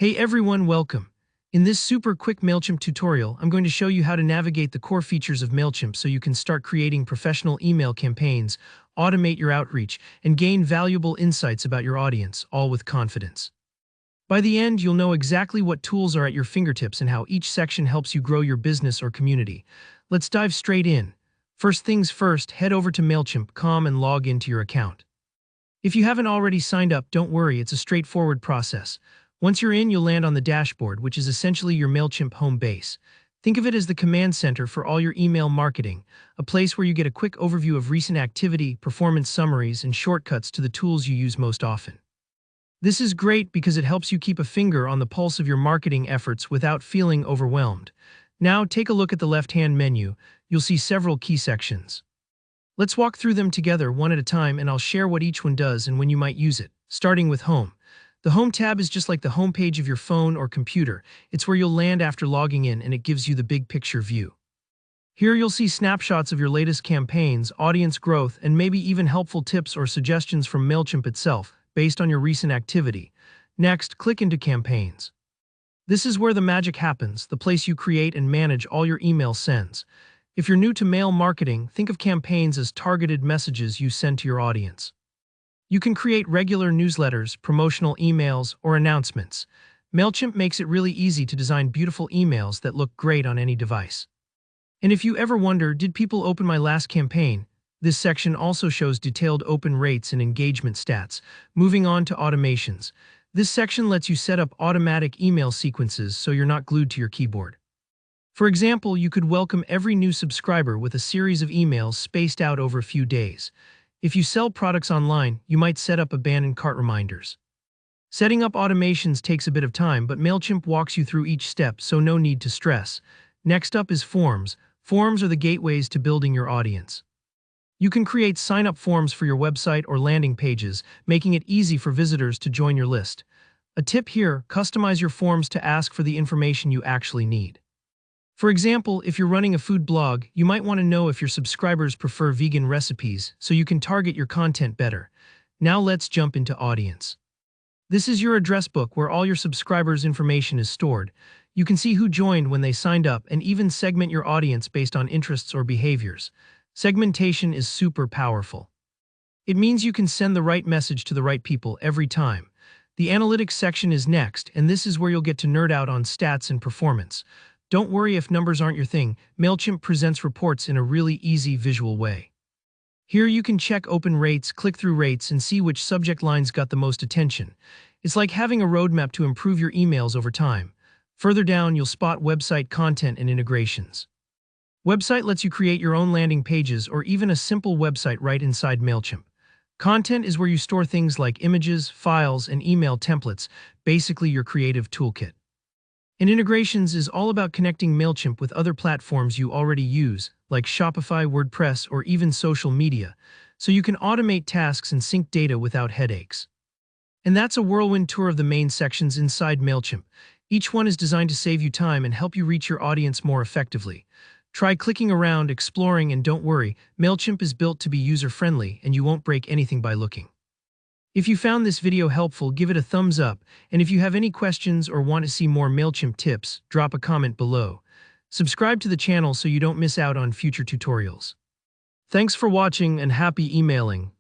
Hey everyone, welcome. In this super quick Mailchimp tutorial, I'm going to show you how to navigate the core features of Mailchimp so you can start creating professional email campaigns, automate your outreach, and gain valuable insights about your audience, all with confidence. By the end, you'll know exactly what tools are at your fingertips and how each section helps you grow your business or community. Let's dive straight in. First things first, head over to Mailchimp.com and log into your account. If you haven't already signed up, don't worry, it's a straightforward process. Once you're in, you'll land on the dashboard, which is essentially your Mailchimp home base. Think of it as the command center for all your email marketing, a place where you get a quick overview of recent activity, performance summaries, and shortcuts to the tools you use most often. This is great because it helps you keep a finger on the pulse of your marketing efforts without feeling overwhelmed. Now, take a look at the left-hand menu. You'll see several key sections. Let's walk through them together one at a time, and I'll share what each one does and when you might use it, starting with Home. The Home tab is just like the home page of your phone or computer. It's where you'll land after logging in, and it gives you the big picture view. Here you'll see snapshots of your latest campaigns, audience growth, and maybe even helpful tips or suggestions from Mailchimp itself, based on your recent activity. Next, click into Campaigns. This is where the magic happens, the place you create and manage all your email sends. If you're new to mail marketing, think of campaigns as targeted messages you send to your audience. You can create regular newsletters, promotional emails, or announcements. Mailchimp makes it really easy to design beautiful emails that look great on any device. And if you ever wonder, did people open my last campaign? This section also shows detailed open rates and engagement stats. Moving on to automations. This section lets you set up automatic email sequences so you're not glued to your keyboard. For example, you could welcome every new subscriber with a series of emails spaced out over a few days. If you sell products online, you might set up abandoned cart reminders. Setting up automations takes a bit of time, but Mailchimp walks you through each step, so no need to stress. Next up is forms. Forms are the gateways to building your audience. You can create sign-up forms for your website or landing pages, making it easy for visitors to join your list. A tip here, customize your forms to ask for the information you actually need. For example, if you're running a food blog, you might want to know if your subscribers prefer vegan recipes, so you can target your content better. Now let's jump into Audience. This is your address book where all your subscribers' information is stored. You can see who joined when they signed up and even segment your audience based on interests or behaviors. Segmentation is super powerful. It means you can send the right message to the right people every time. The Analytics section is next, and this is where you'll get to nerd out on stats and performance. Don't worry if numbers aren't your thing. Mailchimp presents reports in a really easy visual way. Here you can check open rates, click-through rates, and see which subject lines got the most attention. It's like having a roadmap to improve your emails over time. Further down, you'll spot website content and integrations. Website lets you create your own landing pages or even a simple website right inside Mailchimp. Content is where you store things like images, files, and email templates, basically your creative toolkit. And integrations is all about connecting Mailchimp with other platforms you already use, like Shopify, WordPress, or even social media, so you can automate tasks and sync data without headaches. And that's a whirlwind tour of the main sections inside Mailchimp. Each one is designed to save you time and help you reach your audience more effectively. Try clicking around, exploring, and don't worry, Mailchimp is built to be user-friendly and you won't break anything by looking. If you found this video helpful, give it a thumbs up, and if you have any questions or want to see more Mailchimp tips, drop a comment below. Subscribe to the channel so you don't miss out on future tutorials. Thanks for watching and happy emailing.